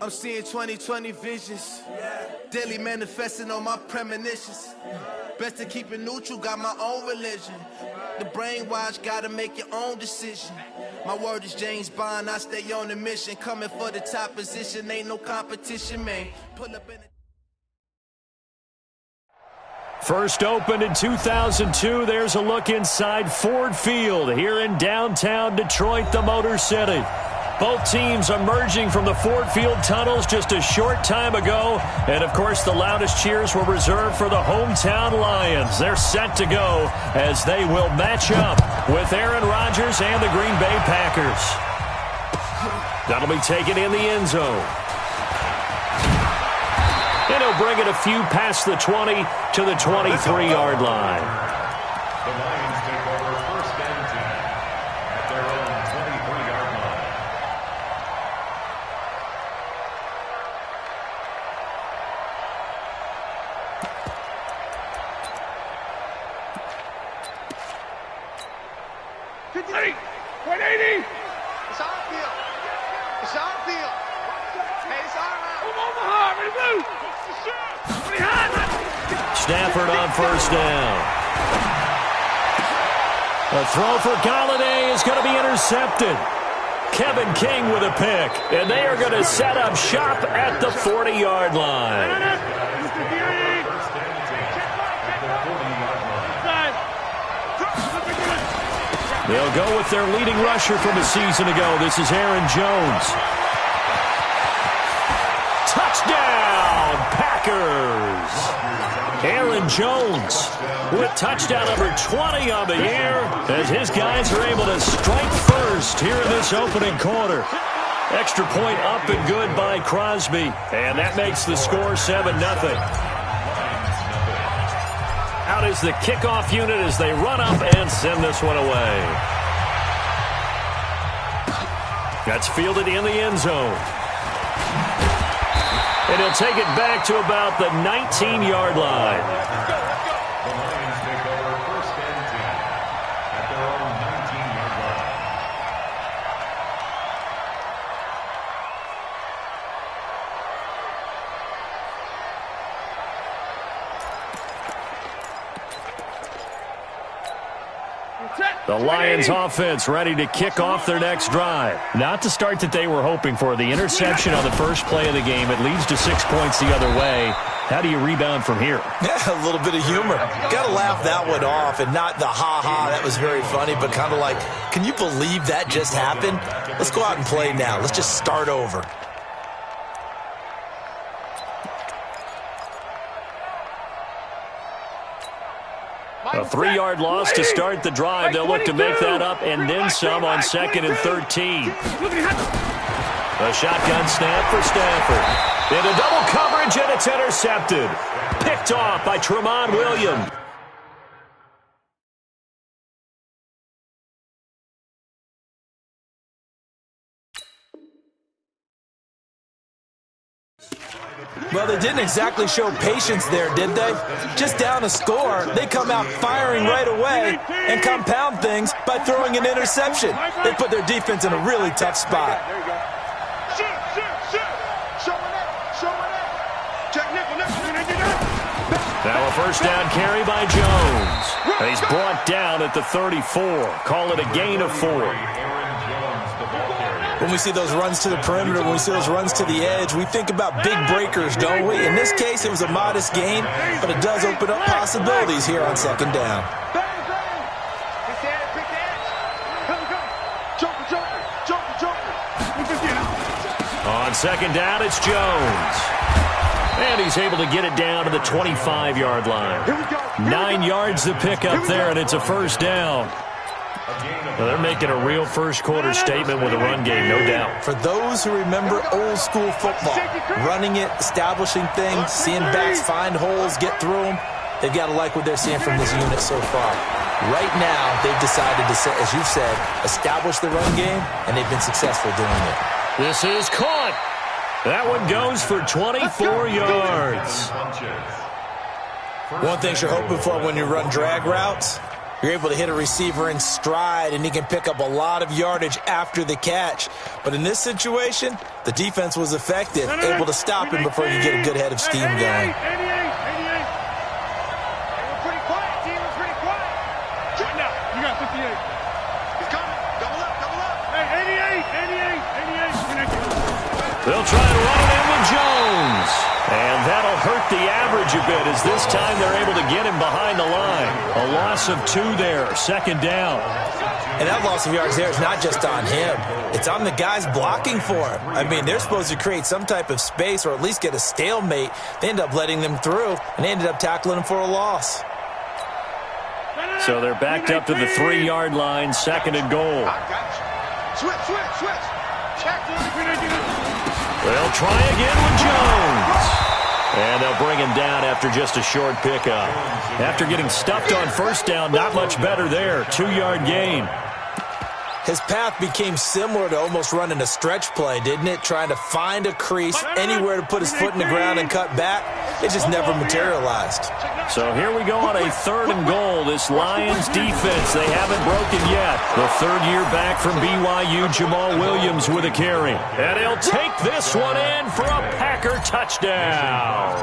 I'm seeing 20/20 visions, daily manifesting on my premonitions. Best to keep it neutral, got my own religion. The brainwash, gotta make your own decision. My word is James Bond, I stay on the mission. Coming for the top position, ain't no competition, man. Pull up in it. First opened in 2002, there's a look inside Ford Field here in downtown Detroit, the Motor City. Both teams emerging from the Ford Field tunnels just a short time ago. And, of course, the loudest cheers were reserved for the hometown Lions. They're set to go as they will match up with Aaron Rodgers and the Green Bay Packers. That'll be taken in the end zone. And he'll bring it a few past the 20 to the 23-yard line. The Lions take over first and 10 at their own 23-yard line. It's on field. It's on field. Hey, it's on out. Stafford on first down. A throw for Galladay is going to be intercepted. Kevin King with a pick, and they are going to set up shop at the 40-yard line. They'll go with their leading rusher from a season ago. This is Aaron Jones. Touchdown, Packers! Aaron Jones with touchdown number 20 on the year as his guys are able to strike first here in this opening quarter. Extra point up and good by Crosby, and that makes the score 7-0. Out is the kickoff unit as they run up and send this one away. That's fielded in the end zone. And he'll take it back to about the 19-yard line. The Lions take over first and 10 at their own 19-yard line. The Lions offense ready to kick off their next drive. Not the start that they were hoping for. The interception on the first play of the game. It leads to 6 points the other way. How do you rebound from here? Yeah, a little bit of humor. Got to laugh that one off, and not the ha-ha, that was very funny, but kind of like, can you believe that just happened? Let's go out and play now. Let's just start over. A 3-yard loss to start the drive. They'll look to make that up and then some on 2nd and 13. A shotgun snap for Stafford. Into double coverage, and it's intercepted. Picked off by Tramon Williams. Well, they didn't exactly show patience there, did they? Just down a score, they come out firing right away and compound things by throwing an interception. They put their defense in a really tough spot. Now a first down carry by Jones. And he's brought down at the 34. Call it a gain of 4. When we see those runs to the perimeter, when we see those runs to the edge, we think about big breakers, don't we? In this case, it was a modest gain, but it does open up possibilities here on 2nd down. On 2nd down, it's Jones. And he's able to get it down to the 25-yard line. 9 yards to pick up there, and it's a first down. Well, they're making a real first-quarter statement with a run game, no doubt. For those who remember old-school football, running it, establishing things, seeing backs find holes, get through them, they've got to like what they're seeing from this unit so far. Right now, they've decided to, as you've said, establish the run game, and they've been successful doing it. This is caught. That one goes for 24 yards. One thing you're hoping for when you run drag routes, You're able to hit a receiver in stride, and he can pick up a lot of yardage after the catch. But in this situation, the defense was effective, able to stop him before he could get a good head of steam going. 88. We're pretty quiet, team. We're pretty quiet. Right now, you got 58. He's coming. Double up. Hey, 88. They'll try to run it in with Jones. And that'll hurt the average a bit as this time they're able to get him behind the line. A loss of 2 there, second down. And that loss of yards there is not just on him. It's on the guys blocking for him. I mean, they're supposed to create some type of space or at least get a stalemate. They end up letting them through, and they ended up tackling him for a loss. So they're backed up to the 3-yard line, second and goal. Switch. Check. They'll try again with Jones. And they'll bring him down after just a short pickup. After getting stuffed on first down, not much better there. 2-yard gain. His path became similar to almost running a stretch play, didn't it? Trying to find a crease, anywhere to put his foot in the ground and cut back. It just never materialized. So here we go on a 3rd and goal. This Lions defense, they haven't broken yet. The 3rd year back from BYU, Jamal Williams with a carry. And he'll take this one in for a Packer touchdown.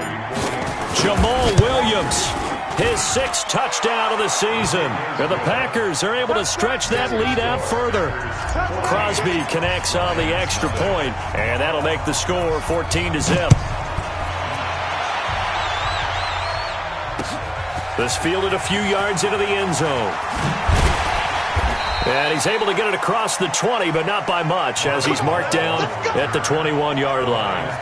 Jamal Williams, his 6th touchdown of the season. And the Packers are able to stretch that lead out further. Crosby connects on the extra point, and that'll make the score 14-0. This fielded a few yards into the end zone. And he's able to get it across the 20, but not by much, as he's marked down at the 21-yard line.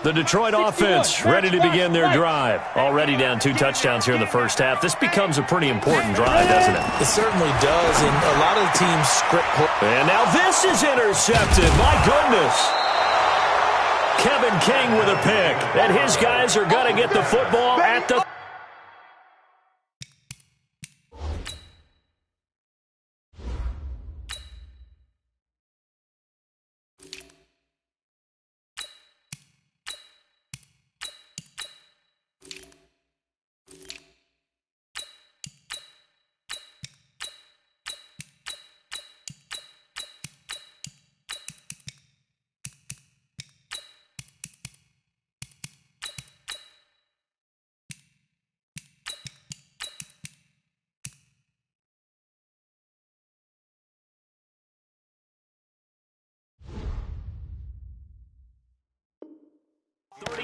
The Detroit offense ready to begin their drive. Already down 2 touchdowns here in the first half. This becomes a pretty important drive, doesn't it? It certainly does, and a lot of the teams script. And now this is intercepted. My goodness. Kevin King with a pick. And his guys are going to get the football at the...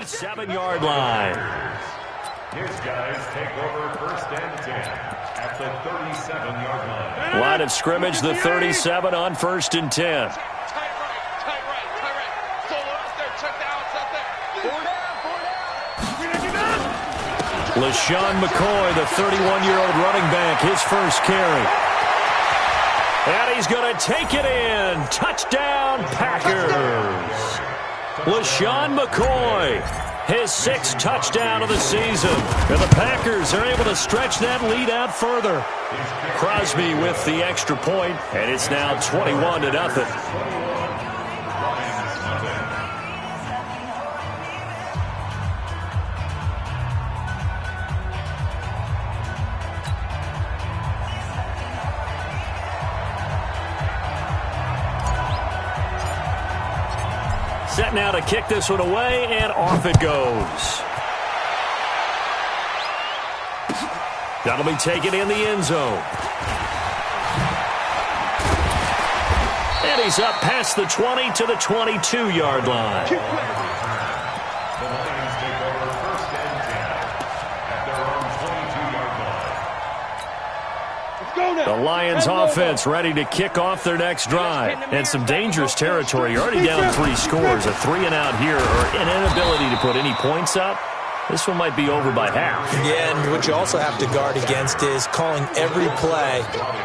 Seven-yard line. His guys take over 1st and 10 at the 37-yard line. Line of scrimmage, the 37 on 1st and 10. Tight right. Solo out there. Check the outs out there. 4 down. LaShawn McCoy, the 31-year-old running back, his first carry. And he's going to take it in. Touchdown, Packers. LaShawn McCoy, his 6th touchdown of the season. And the Packers are able to stretch that lead out further. Crosby with the extra point, and it's now 21-0. Set now to kick this one away, and off it goes. That'll be taken in the end zone. And he's up past the 20 to the 22-yard line. The Lions take over 1st and 10 at their own 22-yard line. The Lions offense ready to kick off their next drive. And some dangerous territory. You're already down 3 scores. A 3-and-out here, or an inability to put any points up. This one might be over by half. Yeah, and what you also have to guard against is calling every play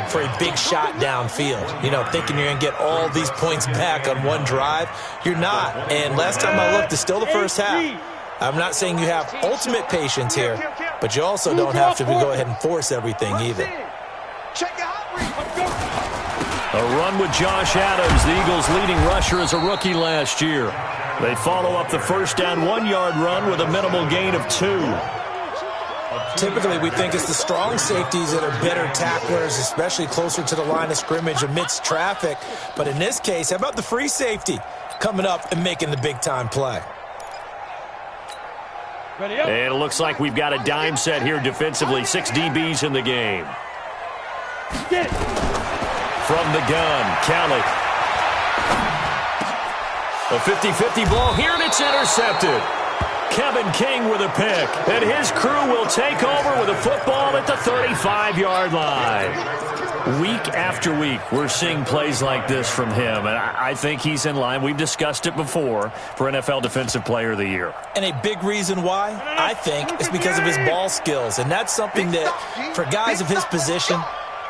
for a big shot downfield. You know, thinking you're going to get all these points back on one drive. You're not. And last time I looked, it's still the first half. I'm not saying you have ultimate patience here, but you also don't have to go ahead and force everything either. A run with Josh Adams, the Eagles' leading rusher as a rookie last year. They follow up the first down 1-yard run with a minimal gain of 2. Typically, we think it's the strong safeties that are better tacklers, especially closer to the line of scrimmage amidst traffic. But in this case, how about the free safety coming up and making the big-time play? And it looks like we've got a dime set here defensively. 6 DBs in the game. From the gun, Kelly. A 50-50 ball here, and it's intercepted. Kevin King with a pick, and his crew will take over with a football at the 35-yard line. Week after week, we're seeing plays like this from him, and I think he's in line. We've discussed it before for NFL Defensive Player of the Year. And a big reason why, I think, is because of his ball skills, and that's something that, for guys of his position,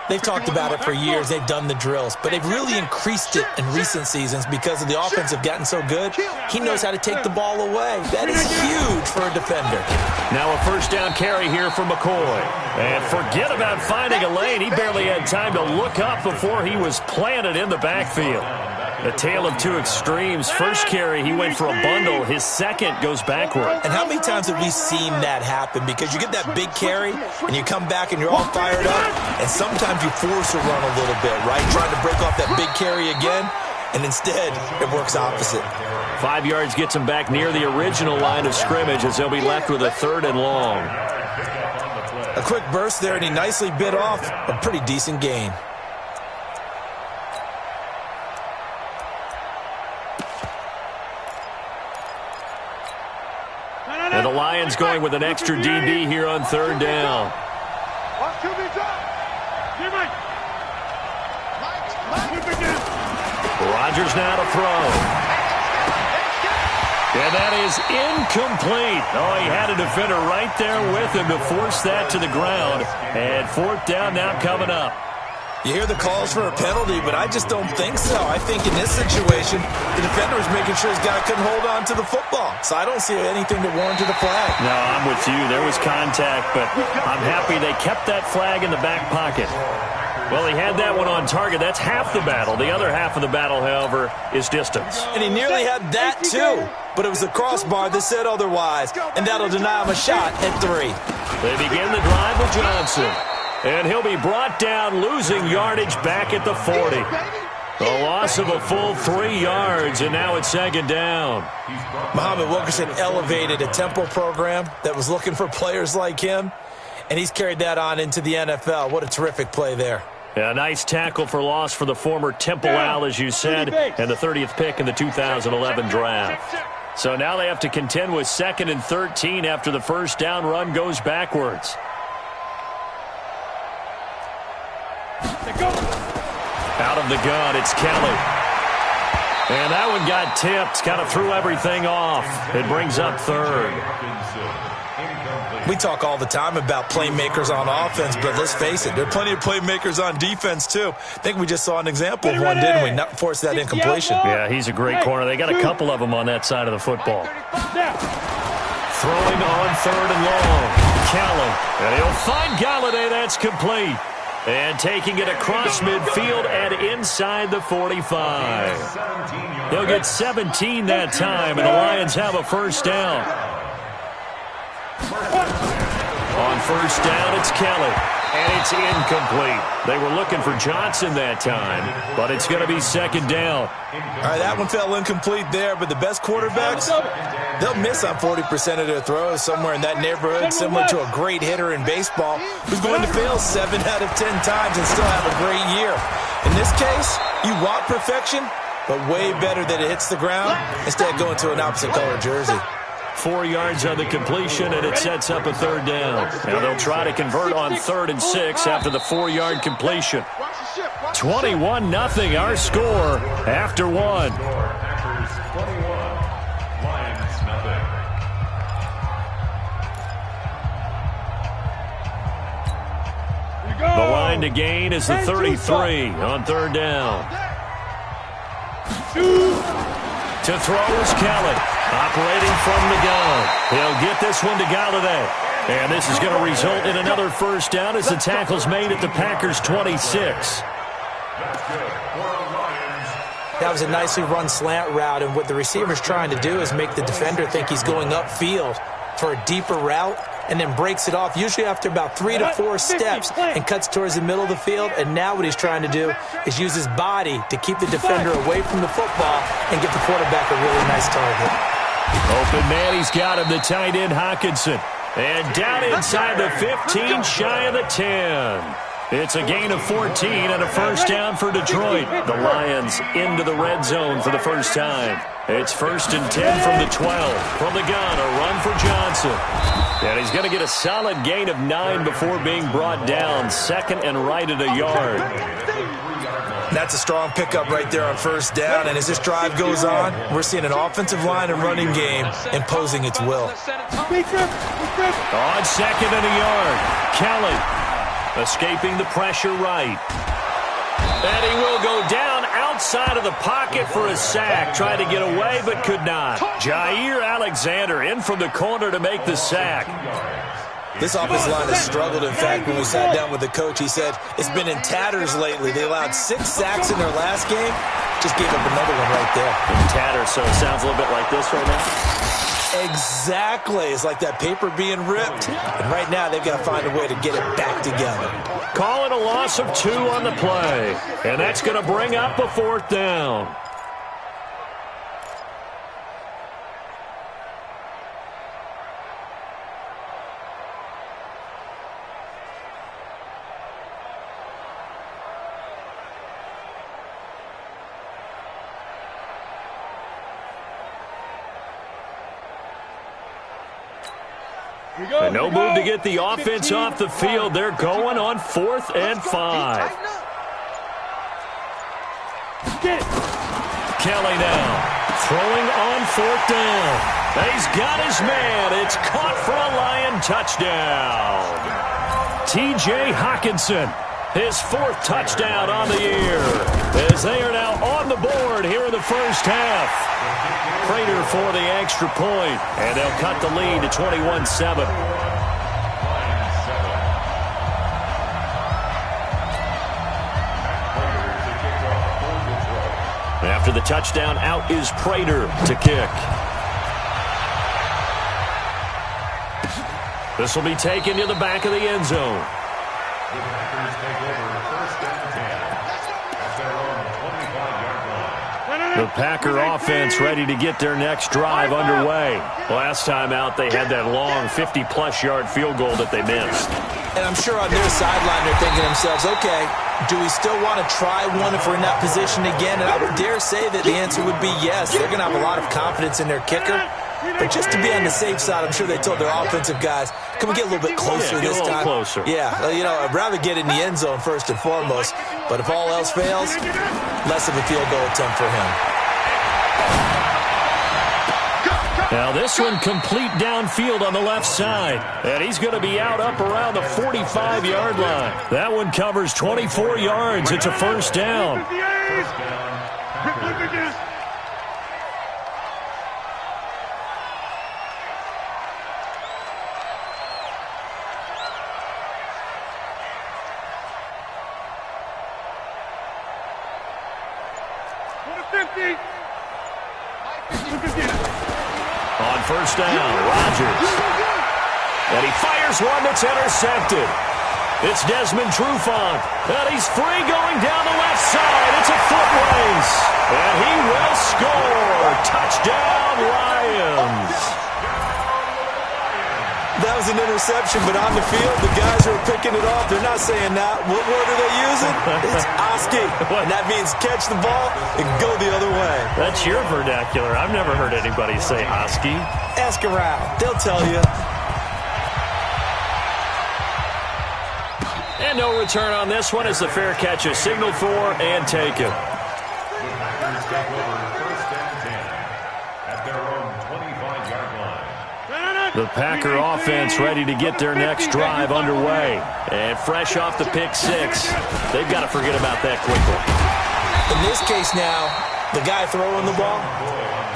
they've talked about it for years. They've done the drills, but they've really increased it in recent seasons because of the offense have gotten so good. He knows how to take the ball away. That is huge for a defender. Now a first down carry here for McCoy. And forget about finding a lane. He barely had time to look up before he was planted in the backfield. A tale of two extremes. First carry, he went for a bundle. His second goes backward. And how many times have we seen that happen? Because you get that big carry, and you come back and you're all fired up, and sometimes you force a run a little bit, right? Trying to break off that big carry again, and instead it works opposite. 5 yards gets him back near the original line of scrimmage as they'll be left with a 3rd and long. A quick burst there, and he nicely bit off a pretty decent gain. And the Lions going with an extra DB here on 3rd down. Rodgers now to throw. And that is incomplete. Oh, he had a defender right there with him to force that to the ground. And 4th down now coming up. You hear the calls for a penalty, but I just don't think so. I think in this situation, the defender was making sure his guy couldn't hold on to the football. So I don't see anything that warranted a flag. No, I'm with you. There was contact, but I'm happy they kept that flag in the back pocket. Well, he had that one on target. That's half the battle. The other half of the battle, however, is distance. And he nearly had that, too. But it was the crossbar that said otherwise, and that'll deny him a shot at 3. They begin the drive with Johnson. And he'll be brought down, losing yardage back at the 40. A loss of a full 3 yards, and now it's 2nd down. Muhammad Wilkerson elevated a Temple program that was looking for players like him, and he's carried that on into the NFL. What a terrific play there. A nice tackle for loss for the former Temple Owl, as you said, and the 30th pick in the 2011 draft. So now they have to contend with 2nd and 13 after the first down run goes backwards. Out of the gun, it's Kelly. And that one got tipped, kind of threw everything off. It brings up 3rd. We talk all the time about playmakers on offense, but let's face it, there are plenty of playmakers on defense, too. I think we just saw an example of one, didn't we? Not force that incompletion. Yeah, he's a great corner. They got a couple of them on that side of the football. Throwing on 3rd and long. Kelly. And he'll find Galladay. That's complete. And taking it across midfield and inside the 45. They'll get 17 that time, and the Lions have a first down. On first down, it's Kelly. And it's incomplete. They were looking for Johnson that time, but it's going to be 2nd down. All right, that one fell incomplete there, but the best quarterbacks, they'll miss on 40% of their throws, somewhere in that neighborhood, similar to a great hitter in baseball who's going to fail 7 out of 10 times and still have a great year. In this case, you want perfection, but way better that it hits the ground instead of going to an opposite color jersey. 4 yards on the completion, and it sets up a 3rd down. Now they'll try to convert on 3rd and 6 after the 4-yard completion. 21-0 our score after 1. The line to gain is the 33 on 3rd down. To throw is Kelly. Operating from the gun. He'll get this one to Galladay. And this is going to result in another first down as the tackle's made at the Packers' 26. That was a nicely run slant route, and what the receiver's trying to do is make the defender think he's going upfield for a deeper route, and then breaks it off, usually after about 3 to 4 steps, and cuts towards the middle of the field. And now what he's trying to do is use his body to keep the defender away from the football and give the quarterback a really nice target. Open man, he's got him, the tight end Hockenson. And down inside the 15, shy of the 10. It's a gain of 14 and a first down for Detroit. The Lions into the red zone for the first time. It's 1st and 10 from the 12. From the gun, a run for Johnson. And he's going to get a solid gain of 9 before being brought down. 2nd and right at a yard. That's a strong pickup right there on first down. And as this drive goes on, we're seeing an offensive line and running game imposing its will. On 2nd and a yard, Kelly escaping the pressure right. And he will go down outside of the pocket for a sack. Tried to get away, but could not. Jair Alexander in from the corner to make the sack. This offensive line has struggled. In fact, when we sat down with the coach, he said it's been in tatters lately. They allowed 6 sacks in their last game. Just gave up another one right there. In tatters, so it sounds a little bit like this right now. Exactly. It's like that paper being ripped. And right now, they've got to find a way to get it back together. Call it a loss of 2 on the play. And that's going to bring up a 4th down. And no move to get the offense off the field. They're going on 4th and 5. Kelly now throwing on 4th down. He's got his man. It's caught for a Lion touchdown. T.J. Hockenson, his 4th touchdown on the year, as they are now on the board here in the first half. Prater for the extra point, and they'll cut the lead to 21-7. After the touchdown, out is Prater to kick. This will be taken to the back of the end zone. The Packers take over 1st and 10 at their own 25-yard line. The Packer offense ready to get their next drive underway. Last time out, they had that long 50-plus yard field goal that they missed. And I'm sure on their sideline they're thinking to themselves, okay, do we still want to try one if we're in that position again? And I would dare say that the answer would be yes. They're going to have a lot of confidence in their kicker. But just to be on the safe side, I'm sure they told their offensive guys, can we get a little bit closer this time? Closer. Yeah, you know, I'd rather get in the end zone first and foremost. But if all else fails, less of a field goal attempt for him. Now this one complete downfield on the left side. And he's going to be out up around the 45-yard line. That one covers 24 yards. It's a first down. First down, Packers. On first down, Rodgers. And he fires one that's intercepted. It's Desmond Trufant. And he's free going down the left side. It's a foot race. And he will score. Touchdown, Lions. That was an interception, but on the field, the guys who are picking it off, they're not saying that. What word are they using? It's Oski. And that means catch the ball and go the other way. That's your vernacular. I've never heard anybody say Oski. Ask around. They'll tell you. And no return on this one as the fair catch is signaled for and taken. The Packers take over 1st and 10 at their own 25-yard line. The Packer offense ready to get their next drive underway. And fresh off the pick 6, they've got to forget about that quickly. In this case now, the guy throwing the ball,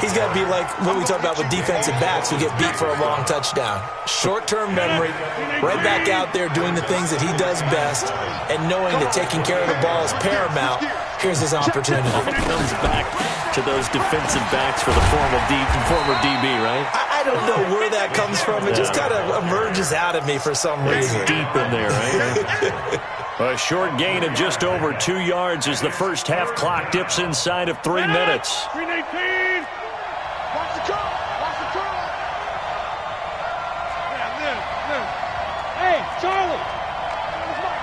He's got to be like what we talk about with defensive backs who get beat for a long touchdown. Short-term memory, right back out there doing the things that he does best, and knowing that taking care of the ball is paramount. Here's his opportunity. Comes back to those defensive backs for the former DB, right? I don't know where that comes from. It just kind of emerges out of me for some reason. It's deep in there, right? A short gain of just over 2 yards as the first half clock dips inside of 3 minutes. 3:18. Watch the call. Watch the call. Yeah, live. Hey, Charlie.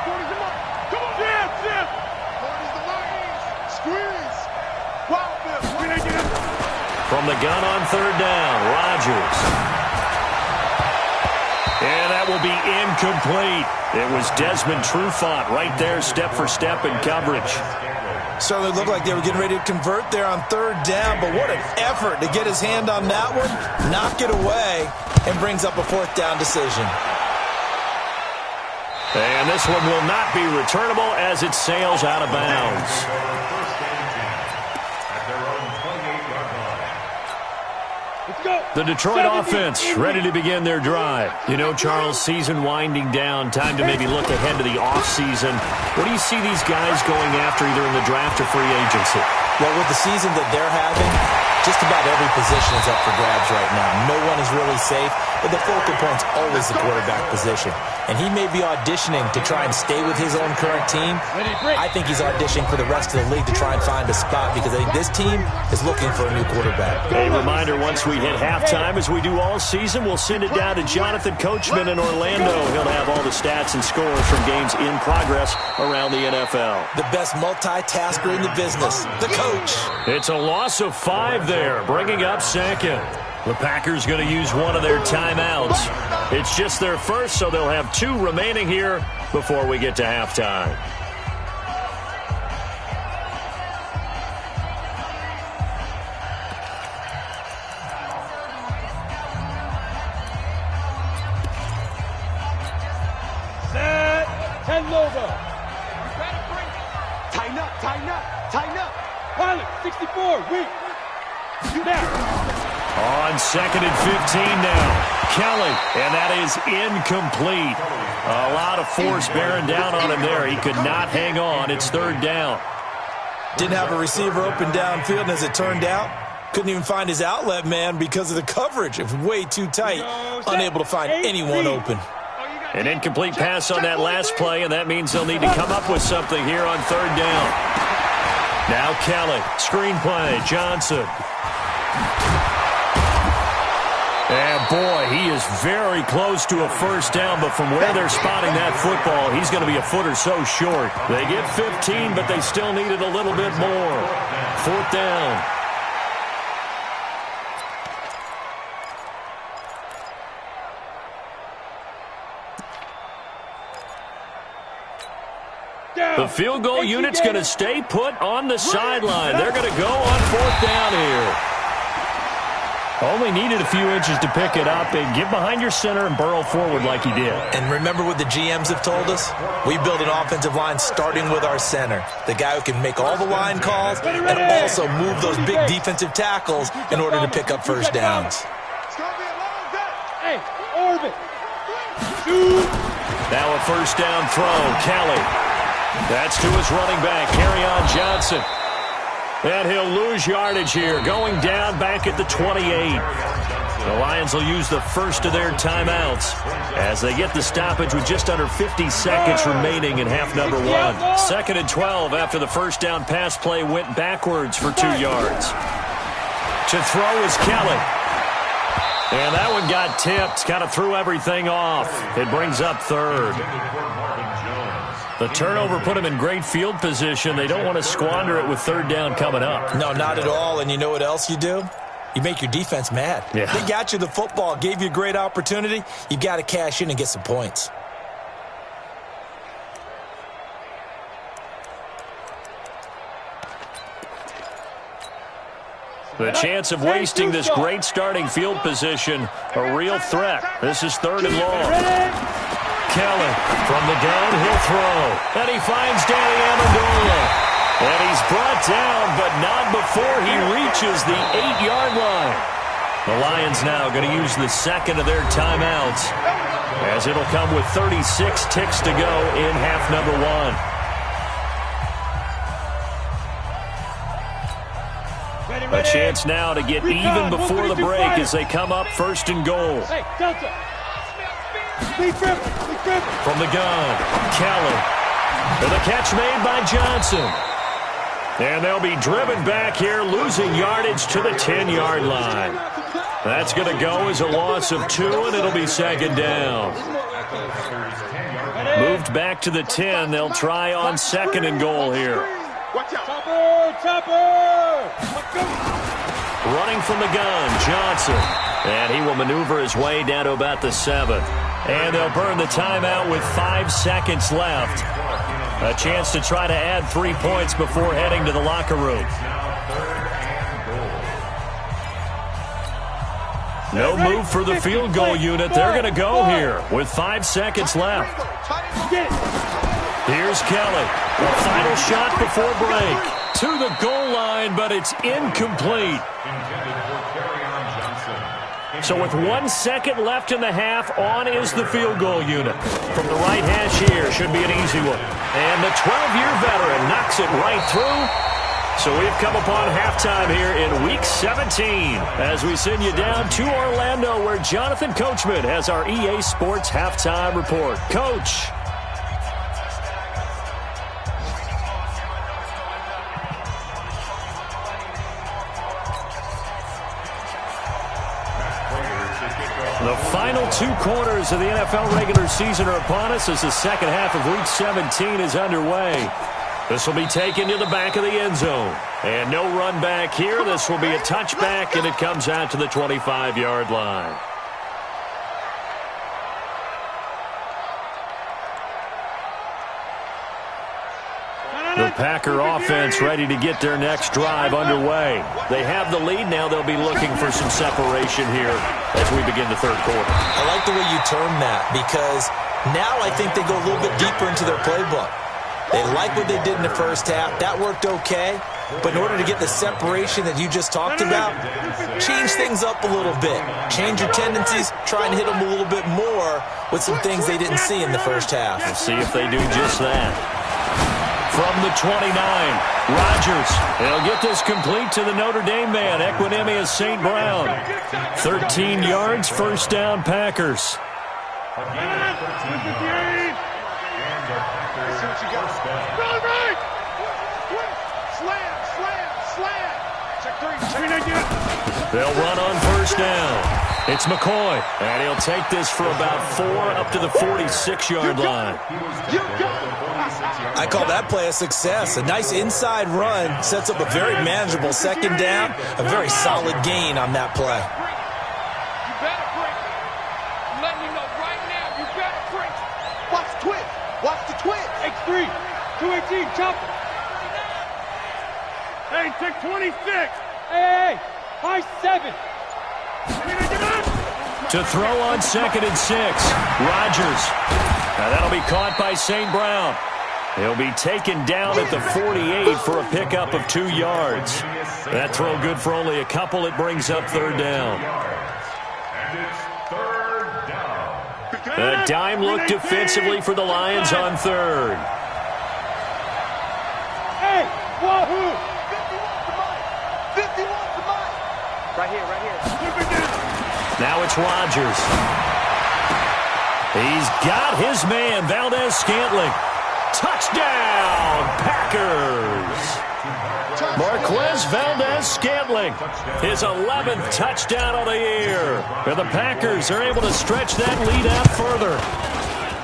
40's the mark. Come on. Yes. 40's the mark. Squeeze. Wild Bill. From the gun on third down, Rodgers. And that will be incomplete. It was Desmond Trufant right there, step for step in coverage. Certainly looked like they were getting ready to convert there on third down, but what an effort to get his hand on that one, knock it away, and brings up a fourth down decision. And this one will not be returnable as it sails out of bounds. The Detroit offense ready to begin their drive. You know, Charles, season winding down, time to maybe look ahead to the offseason. What do you see these guys going after either in the draft or free agency? Well, with the season that they're having, just about every position is up for grabs right now. No one is really safe, but the focal point's always the quarterback position. And he may be auditioning to try and stay with his own current team. I think he's auditioning for the rest of the league to try and find a spot because I think this team is looking for a new quarterback. A reminder, once we hit halftime, as we do all season, we'll send it down to Jonathan Coachman in Orlando. He'll have all the stats and scores from games in progress around the NFL. The best multitasker in the business, the coach. It's a loss of 5 there, bringing up second. The Packers going to use one of their timeouts. It's just their first, so they'll have 2 remaining here before we get to halftime. Set. 10 logo. Tighten up. Pilot, 64, weak. Now. On 2nd and 15 now. Kelly, and that is incomplete. A lot of force bearing down on him there. He could not hang on. It's 3rd down. Didn't have a receiver open downfield, and as it turned out, couldn't even find his outlet man because of the coverage. It was way too tight, unable to find anyone open. An incomplete pass on that last play, and that means they'll need to come up with something here on 3rd down. Now Kelly, screen play, Johnson. And boy, he is very close to a first down, but from where they're spotting that football, he's going to be a foot or so short. They get 15, but they still needed a little bit more. 4th down. The field goal unit's going to stay put on the sideline. They're going to go on 4th down here. Only needed a few inches to pick it up and get behind your center and burrow forward like he did. And remember what the GMs have told us? We build an offensive line starting with our center, the guy who can make all the line calls and also move those big defensive tackles in order to pick up first downs. Hey, orbit. Now a first down throw, Kelly. That's to his running back, Kerryon Johnson. And he'll lose yardage here, going down back at the 28. The Lions will use the first of their timeouts as they get the stoppage with just under 50 seconds remaining in half number 1. 2nd and 12 after the first down pass play went backwards for 2 yards. To throw is Kelly. And that one got tipped, kind of threw everything off. It brings up 3rd. The turnover put him in great field position. They don't want to squander it with 3rd down coming up. No, not at all. And you know what else you do? You make your defense mad. Yeah. They got you the football, gave you a great opportunity. You got to cash in and get some points. The chance of wasting this great starting field position, a real threat. This is 3rd and long. Kelly from the gun, he'll throw. And he finds Danny Amendola. And he's brought down, but not before he reaches the 8-yard line. The Lions now going to use the second of their timeouts, as it'll come with 36 ticks to go in half number 1. A chance now to get even before the break as they come up first and goal. Hey, Delta. From the gun, Kelly. For the catch made by Johnson. And they'll be driven back here, losing yardage to the 10-yard line. That's going to go as a loss of 2, and it'll be second down. Moved back to the 10. They'll try on second and goal here. Running from the gun, Johnson. And he will maneuver his way down to about the 7. And they'll burn the timeout with 5 seconds left. A chance to try to add 3 points before heading to the locker room. No move for the field goal unit. They're going to go here with 5 seconds left. Here's Kelly. A final shot before break. To the goal line, but it's incomplete. So with 1 second left in the half, on is the field goal unit. From the right hash here, should be an easy one. And the 12-year veteran knocks it right through. So we've come upon halftime here in Week 17 as we send you down to Orlando, where Jonathan Coachman has our EA Sports Halftime Report. Coach. The final 2 quarters of the NFL regular season are upon us as the second half of Week 17 is underway. This will be taken to the back of the end zone. And no run back here. This will be a touchback, and it comes out to the 25-yard line. The Packer offense ready to get their next drive underway. They have the lead. Now they'll be looking for some separation here as we begin the third quarter. I like the way you term that, because now I think they go a little bit deeper into their playbook. They like what they did in the first half. That worked okay. But in order to get the separation that you just talked about, change things up a little bit. Change your tendencies. Try and hit them a little bit more with some things they didn't see in the first half. We'll see if they do just that. From the 29, Rodgers. They'll get this complete to the Notre Dame man, Equinemius St. Brown. 13 yards, first down, Packers. They'll run on first down. It's McCoy, and he'll take this for about 4 up to the 46-yard line. I call that play a success. A nice inside run sets up a very manageable second down, a very solid gain on that play. You better break. I'm letting you know right now, you better break. Watch the twist. Watch the twist. X3, 218, chop it. Hey, take 26. Hey, 5-7. To throw on 2nd and 6, Rodgers. Now that'll be caught by St. Brown. He'll be taken down at the 48 for a pickup of 2 yards. That throw good for only a couple. It brings up third down. A dime look defensively for the Lions on third. Hey, wahoo! 51 to Mike. Right here. Now it's Rodgers. He's got his man, Valdez-Scantling. Touchdown, Packers! Marquez Valdez-Scantling, his 11th touchdown of the year. And the Packers are able to stretch that lead out further.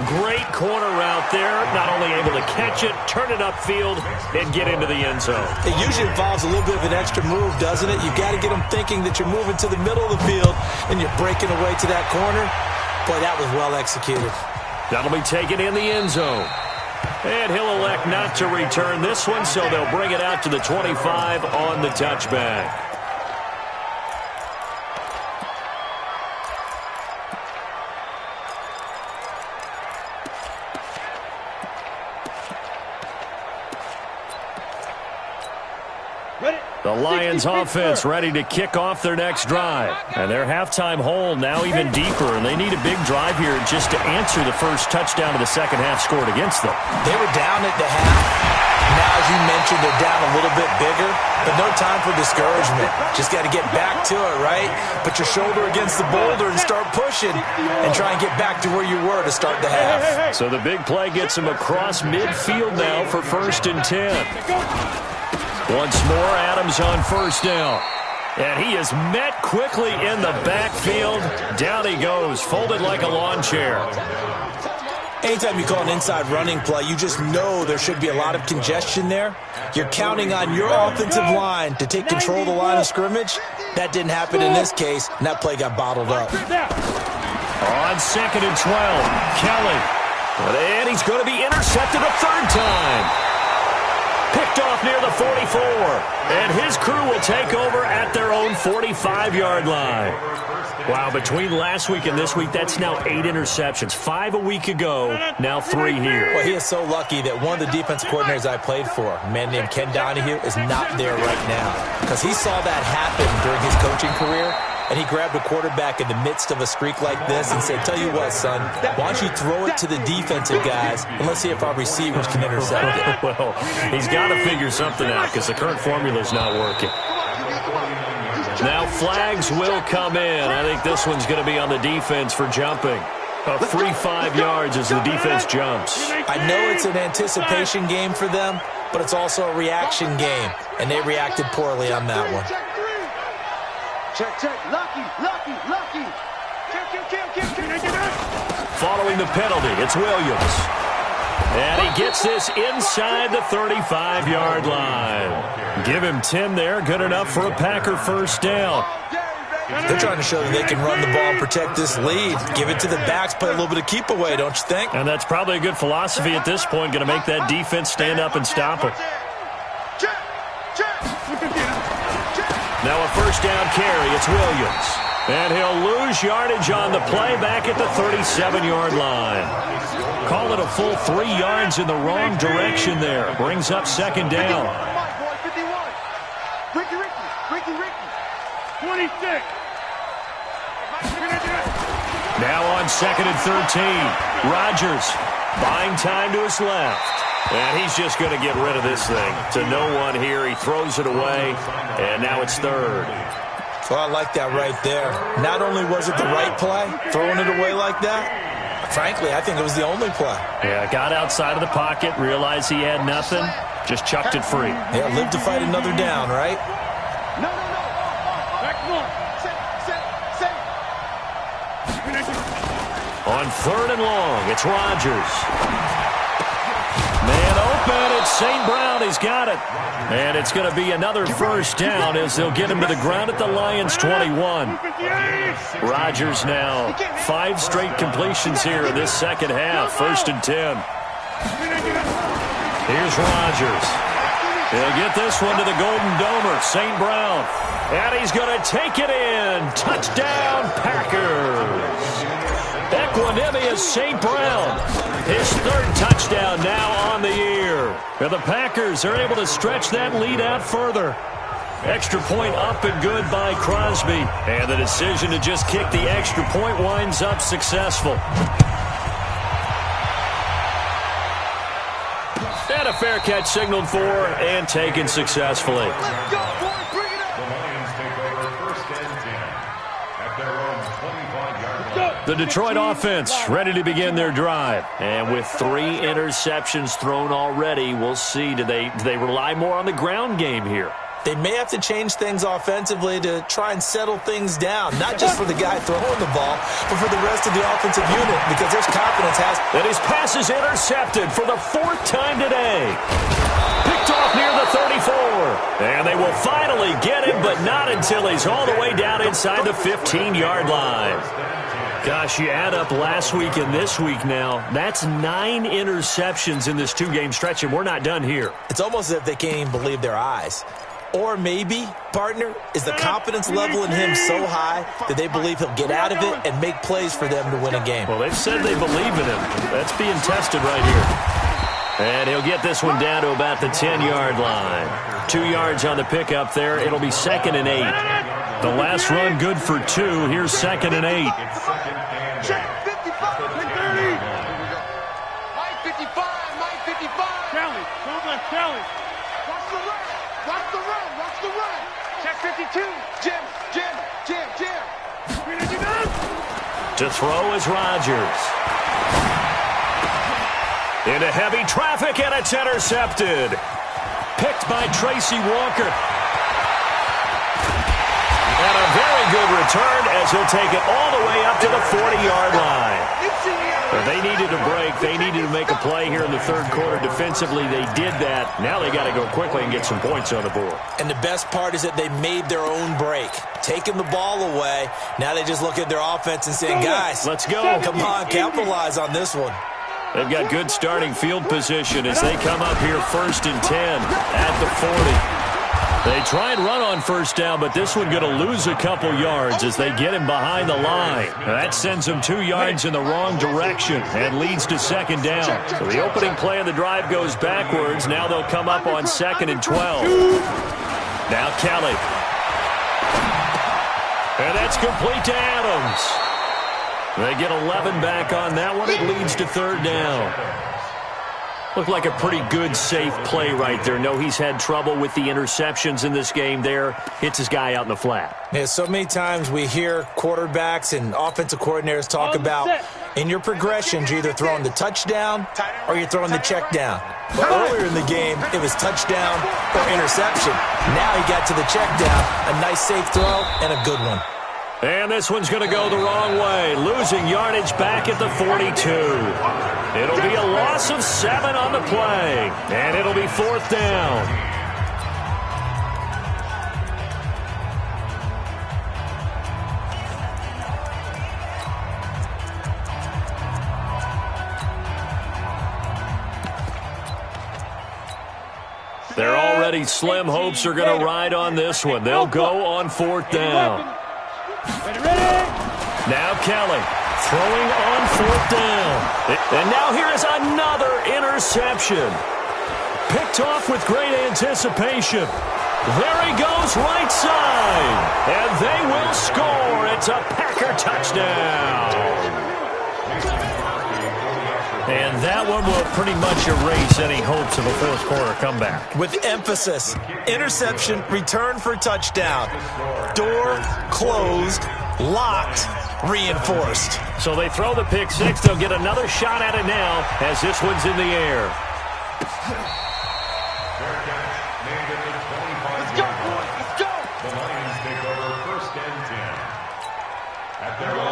Great corner route there. Not only able to catch it, turn it upfield, and get into the end zone. It usually involves a little bit of an extra move, doesn't it? You've got to get them thinking that you're moving to the middle of the field and you're breaking away to that corner. Boy, that was well executed. That'll be taken in the end zone. And he'll elect not to return this one, so they'll bring it out to the 25 on the touchback. The Lions offense ready to kick off their next drive. And their halftime hole now even deeper, and they need a big drive here just to answer the first touchdown of the second half scored against them. They were down at the half. Now, as you mentioned, they're down a little bit bigger, but no time for discouragement. Just got to get back to it, right? Put your shoulder against the boulder and start pushing and try and get back to where you were to start the half. So the big play gets him across midfield now for 1st and 10. Once more, Adams on first down. And he is met quickly in the backfield. Down he goes, folded like a lawn chair. Anytime you call an inside running play, you just know there should be a lot of congestion there. You're counting on your offensive line to take control of the line of scrimmage. That didn't happen in this case, and that play got bottled up. On 2nd and 12, Kelly. And he's going to be intercepted a third time. Picked off near the 44. And his crew will take over at their own 45-yard line. Wow, between last week and this week, that's now 8 interceptions. 5 a week ago, now 3 here. Well, he is so lucky that one of the defense coordinators I played for, a man named Ken Donahue, is not there right now. Because he saw that happen during his coaching career, and he grabbed a quarterback in the midst of a streak like this and said, tell you what, son, why don't you throw it to the defensive guys, and let's see if our receivers can intercept it. Well, he's got to figure something out because the current formula is not working. Now flags will come in. I think this one's going to be on the defense for jumping. A free 5 yards as the defense jumps. I know it's an anticipation game for them, but it's also a reaction game, and they reacted poorly on that one. Check. Lucky. Following the penalty, it's Williams. And he gets this inside the 35-yard line. Give him 10 there, good enough for a Packer first down. They're trying to show that they can run the ball and protect this lead. Give it to the backs, play a little bit of keep away, don't you think? And that's probably a good philosophy at this point, going to make that defense stand up and stop it. Now a first down carry, it's Williams. And he'll lose yardage on the play back at the 37-yard line. Call it a full 3 yards in the wrong direction there. Brings up second down. 26. Now on 2nd and 13. Rodgers buying time to his left. And he's just going to get rid of this thing. To no one here. He throws it away. And now it's 3rd. Well, I like that right there. Not only was it the right play, throwing it away like that, frankly, I think it was the only play. Yeah, got outside of the pocket, realized he had nothing, just chucked it free. Yeah, live to fight another down, right? No. Back one. On 3rd and long, it's Rodgers. Man open, it's St. Brown. He's got it. And it's going to be another first down as they'll get him to the ground at the Lions' 21. Rodgers now 5 straight completions here in this second half. 1st and 10. Here's Rodgers. He'll get this one to the Golden Domer, St. Brown. And he's going to take it in. Touchdown, Packers. Equanimous St. Brown. His 3rd touchdown now on the year. And the Packers are able to stretch that lead out further. Extra point up and good by Crosby. And the decision to just kick the extra point winds up successful. And a fair catch signaled for and taken successfully. Let's go, boys. Bring it up. The Lions take over 1st and 10 at their own 25-yard line. The Detroit offense ready to begin their drive. And with 3 interceptions thrown already, we'll see. Do they rely more on the ground game here? They may have to change things offensively to try and settle things down, not just for the guy throwing the ball, but for the rest of the offensive unit, because there's confidence. And his pass is intercepted for the 4th time today. Picked off near the 34. And they will finally get him, but not until he's all the way down inside the 15-yard line. Gosh, you add up last week and this week now, that's 9 interceptions in this 2-game stretch, and we're not done here. It's almost as if they can't even believe their eyes. Or maybe, partner, is the confidence level in him so high that they believe he'll get out of it and make plays for them to win a game. Well, they've said they believe in him. That's being tested right here. And he'll get this one down to about the 10-yard line. 2 yards on the pickup there. It'll be 2nd and 8. The last run good for 2. Here's 2nd and 8. Check 55, 30. Mike 55, Mike 55. Kelly, move left, Kelly. Watch the run, watch the run, watch the run. Check 52. Jim. To throw is Rodgers. Into heavy traffic, and it's intercepted. Picked by Tracy Walker. And a very good return as he'll take it all the way up to the 40-yard line. But they needed a break. They needed to make a play here in the third quarter. Defensively, they did that. Now they got to go quickly and get some points on the board. And the best part is that they made their own break. Taking the ball away. Now they just look at their offense and say, guys, let's go. Come on, capitalize on this one. They've got good starting field position as they come up here 1st and 10 at the 40. They try and run on first down, but this one going to lose a couple yards as they get him behind the line. That sends them 2 yards in the wrong direction and leads to 2nd down. So the opening play of the drive goes backwards. Now they'll come up on 2nd and 12. Now Kelly. And that's complete to Adams. They get 11 back on that one. It leads to 3rd down. Looked like a pretty good, safe play right there. No, he's had trouble with the interceptions in this game there. Hits his guy out in the flat. Yeah, so many times we hear quarterbacks and offensive coordinators talk about in your progressions, you're either throwing the touchdown or you're throwing the check down. But earlier in the game, it was touchdown or interception. Now he got to the check down, a nice safe throw, and a good one. And this one's going to go the wrong way, losing yardage back at the 42. It'll be a loss of 7 on the play, and it'll be 4th down. They're already slim hopes are going to ride on this one. They'll go on 4th down. Now Kelly throwing on 4th down. And now here is another interception. Picked off with great anticipation. There he goes right side. And they will score. It's a Packer touchdown. And that one will pretty much erase any hopes of a fourth quarter comeback. With emphasis, interception, return for touchdown. Door closed, locked, reinforced. So they throw the pick six. They'll get another shot at it now as this one's in the air. Let's go, boys. Let's go. The Lions take over 1st and 10.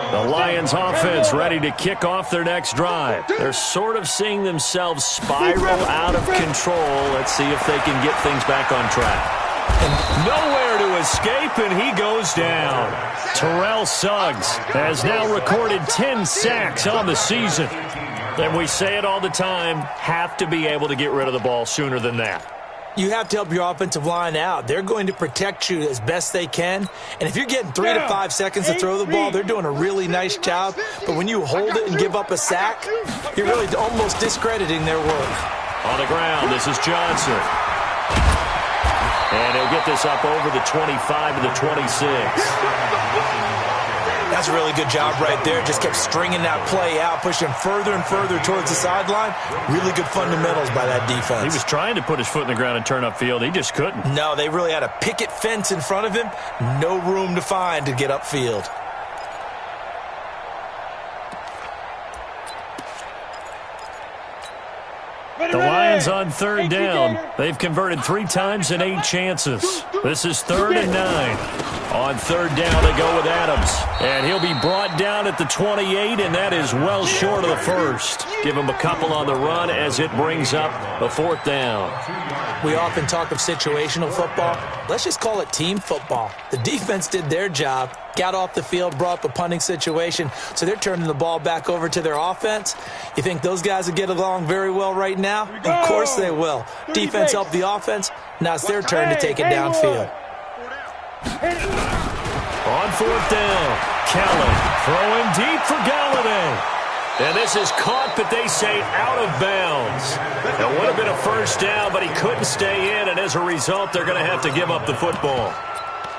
The Lions offense ready to kick off their next drive. They're sort of seeing themselves spiral out of control. Let's see if they can get things back on track. And nowhere to escape, and he goes down. Terrell Suggs has now recorded 10 sacks on the season. And we say it all the time, have to be able to get rid of the ball sooner than that. You have to help your offensive line out. They're going to protect you as best they can. And if you're getting 3 to 5 seconds to throw the ball, they're doing a really nice job. But when you hold it and give up a sack, you're really almost discrediting their work. On the ground, this is Johnson. And he'll get this up over the 25 to the 26. That's a really good job right there. Just kept stringing that play out, pushing further and further towards the sideline. Really good fundamentals by that defense. He was trying to put his foot in the ground and turn upfield. He just couldn't. No, they really had a picket fence in front of him. No room to find to get upfield. The Lions on 3rd down. They've converted 3 times in 8 chances. This is 3rd and 9. On 3rd down, they go with Adams. And he'll be brought down at the 28, and that is well short of the first. Give him a couple on the run as it brings up a 4th down. We often talk of situational football. Let's just call it team football. The defense did their job, got off the field, brought up a punting situation, so they're turning the ball back over to their offense. You think those guys will get along very well right now? Of course they will. Defense helped the offense. Now it's their turn to take it downfield. On 4th down, Kelly throwing deep for Galladay. And this is caught, but they say out of bounds. It would have been a first down, but he couldn't stay in, and as a result, they're going to have to give up the football.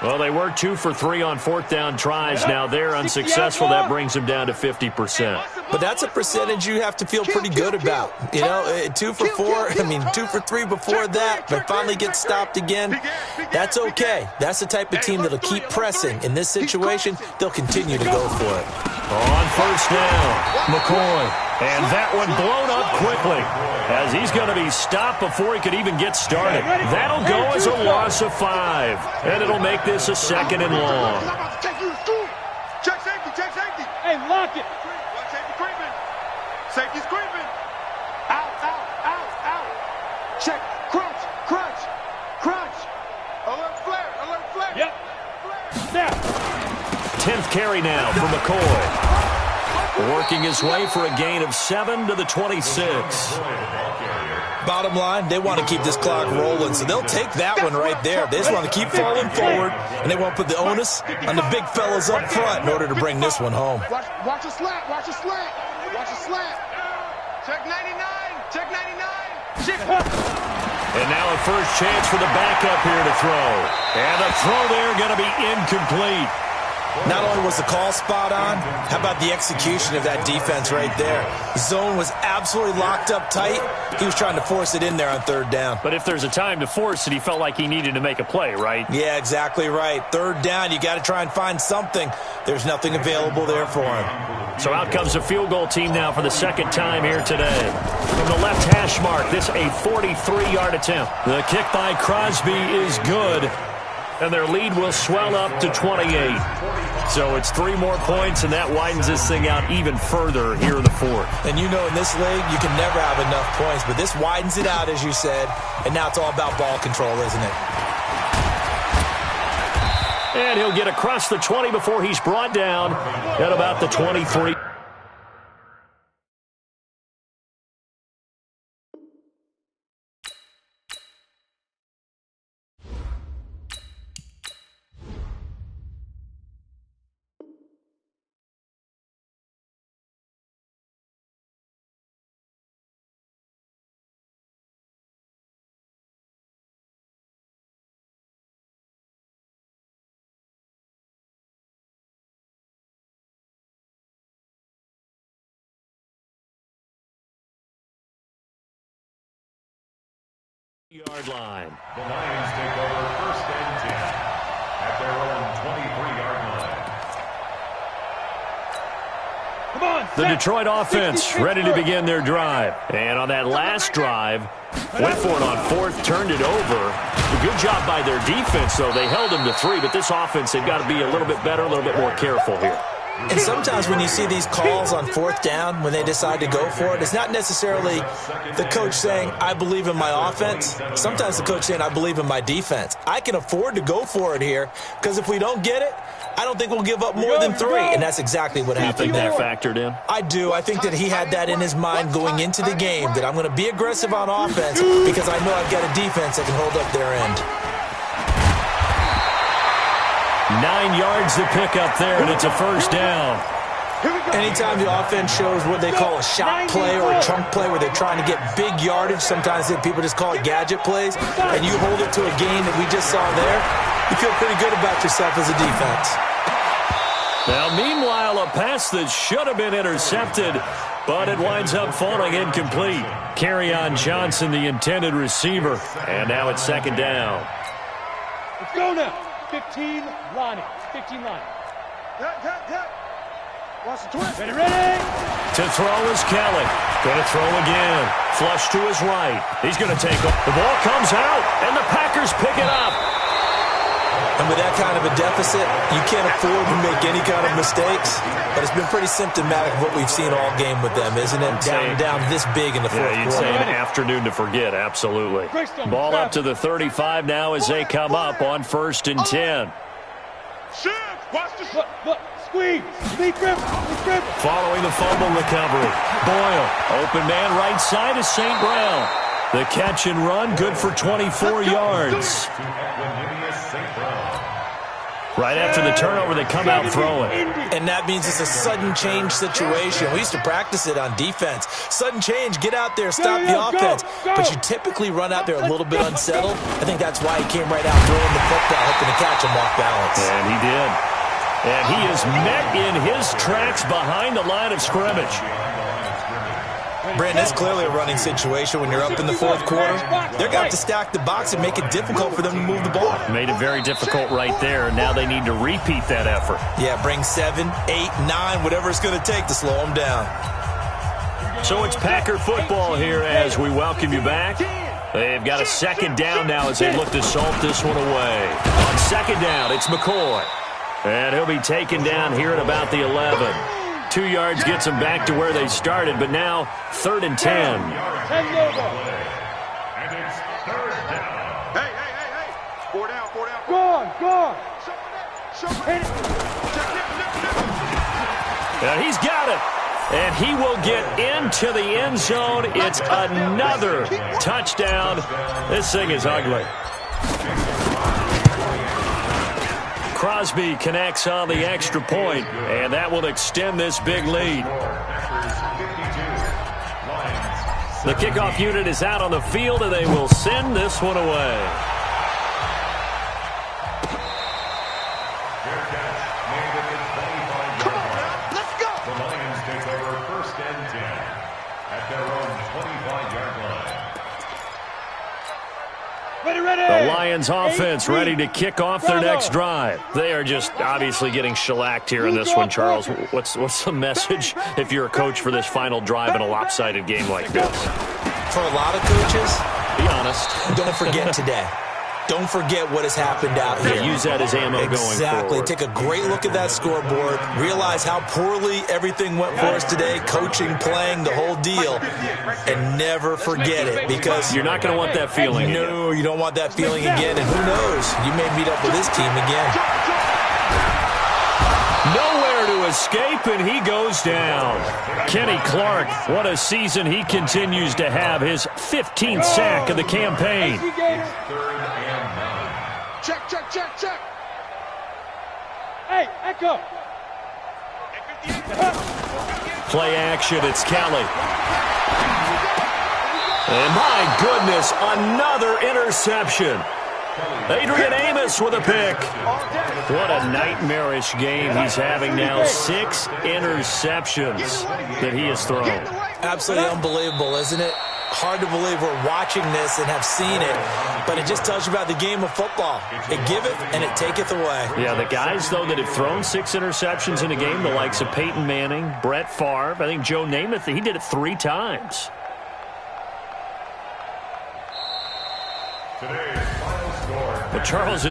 Well, they were 2 for 3 on fourth down tries. Now they're unsuccessful. That brings them down to 50%. But that's a percentage you have to feel pretty good about. You know, 2 for 4, 2 for 3 before that, but finally get stopped again. That's okay. That's the type of team that'll keep pressing. In this situation, they'll continue to go for it. On first down, McCoy. And that one blown up quickly as he's going to be stopped before he could even get started. That'll go as a loss of 5. And it'll make this a 2nd and long. Check safety, check safety. Hey, lock it. Safety creeping. Safety's creeping. Out, out, out, out. Check, crunch, crunch, crunch. Alert flare, alert flare. Yep. Snap. 10th carry now for McCoy. Working his way for a gain of 7 to the 26. Bottom line, they want to keep this clock rolling, so they'll take that one right there. They just want to keep falling forward, and they want to put the onus on the big fellas up front in order to bring this one home. Watch a slant, watch a slant, watch a slant. Check 99, check 99. Check. And now a first chance for the backup here to throw. And the throw there going to be incomplete. Not only was the call spot on, how about the execution of that defense right there? The zone was absolutely locked up tight. He was trying to force it in there on third down. But if there's a time to force it, he felt like he needed to make a play, right? Yeah, exactly right. Third down, you got to try and find something. There's nothing available there for him. So out comes a field goal team now for the second time here today. From the left hash mark, this a 43-yard attempt. The kick by Crosby is good. And their lead will swell up to 28. So it's 3 more points, and that widens this thing out even further here in the fourth. And you know in this league, you can never have enough points, but this widens it out, as you said, and now it's all about ball control, isn't it? And he'll get across the 20 before he's brought down at about the 23. Yard line. The Lions take over first and 10 at their own 23-yard line. Come on, the Detroit offense ready to begin their drive. And on that last drive, went for it on fourth, turned it over. A good job by their defense, though. They held them to 3, but this offense, they've got to be a little bit better, a little bit more careful here. And sometimes when you see these calls on fourth down, when they decide to go for it, it's not necessarily the coach saying, I believe in my offense. Sometimes the coach saying, I believe in my defense. I can afford to go for it here because if we don't get it, I don't think we'll give up more than 3. And that's exactly what happened there. You think that factored in? I do. I think that he had that in his mind going into the game, that I'm going to be aggressive on offense because I know I've got a defense that can hold up their end. 9 yards to pick up there, and it's a first down. Anytime the offense shows what they call a shot play or a chunk play where they're trying to get big yardage, sometimes people just call it gadget plays, and you hold it to a gain that we just saw there, you feel pretty good about yourself as a defense. Now, meanwhile, a pass that should have been intercepted, but it winds up falling incomplete. Kerryon Johnson, the intended receiver, and now it's second down. Let's go now. 15 Lonnie. 15 Lonnie. Watch the twist. Ready, ready. To throw is Kelly. Going to throw again. Flush to his right. He's going to take off. The ball comes out, and the Packers pick it up. And with that kind of a deficit, you can't afford to make any kind of mistakes. But it's been pretty symptomatic of what we've seen all game with them, isn't it? Down this big in the fourth quarter. You'd say an afternoon to forget, absolutely. Ball up to the 35 now as they come up on first and 10. Watch the look. Squeeze. Following the fumble recovery. Boyle. Open man right side is St. Brown. The catch and run good for 24 yards. Right after the turnover, they come out throwing. And that means it's a sudden change situation. We used to practice it on defense. Sudden change, get out there, stop the offense. But you typically run out there a little bit unsettled. I think that's why he came right out throwing the football, hoping to catch him off balance. And he did. And he is met in his tracks behind the line of scrimmage. Brandon, it's clearly a running situation when you're up in the fourth quarter. They're going to have to stack the box and make it difficult for them to move the ball. Made it very difficult right there. Now they need to repeat that effort. Yeah, bring 7, 8, 9, whatever it's going to take to slow them down. So it's Packer football here as we welcome you back. They've got a second down now as they look to salt this one away. On second down, it's McCoy. And he'll be taken down here at about the 11. 2 yards gets them back to where they started, but now 3rd and 10. And it's 3rd down. Hey. 4 down. Go on. And he's got it. And he will get into the end zone. It's another touchdown. This thing is ugly. Crosby connects on the extra point, and that will extend this big lead. The kickoff unit is out on the field, and they will send this one away. Come on, let's go. The Lions take over 1st and 10 at their own 25-yard line. The Lions offense ready to kick off their next drive. They are just obviously getting shellacked here in this one, Charles. What's the message if you're a coach for this final drive in a lopsided game like this? For a lot of coaches, be honest. Don't forget today. Don't forget what has happened out here. Use that as ammo going forward. Exactly. Take a great look at that scoreboard. Realize how poorly everything went for us today, coaching, playing, the whole deal. And never forget it, because you're not going to want that feeling again. No, you don't want that feeling again. And who knows? You may meet up with this team again. Nowhere to escape, and he goes down. Kenny Clark, what a season he continues to have. His 15th sack of the campaign. Check. Hey, Echo. Play action, it's Kelly. And my goodness, another interception. Adrian Amos with a pick. What a nightmarish game he's having now. 6 interceptions that he has thrown. Absolutely unbelievable, isn't it? Hard to believe we're watching this and have seen it, but it just tells you about the game of football. It giveth and it taketh away. Yeah, the guys, though, that have thrown 6 interceptions in a game, the likes of Peyton Manning, Brett Favre, I think Joe Namath, he did it 3 times. Today's final score. But Charles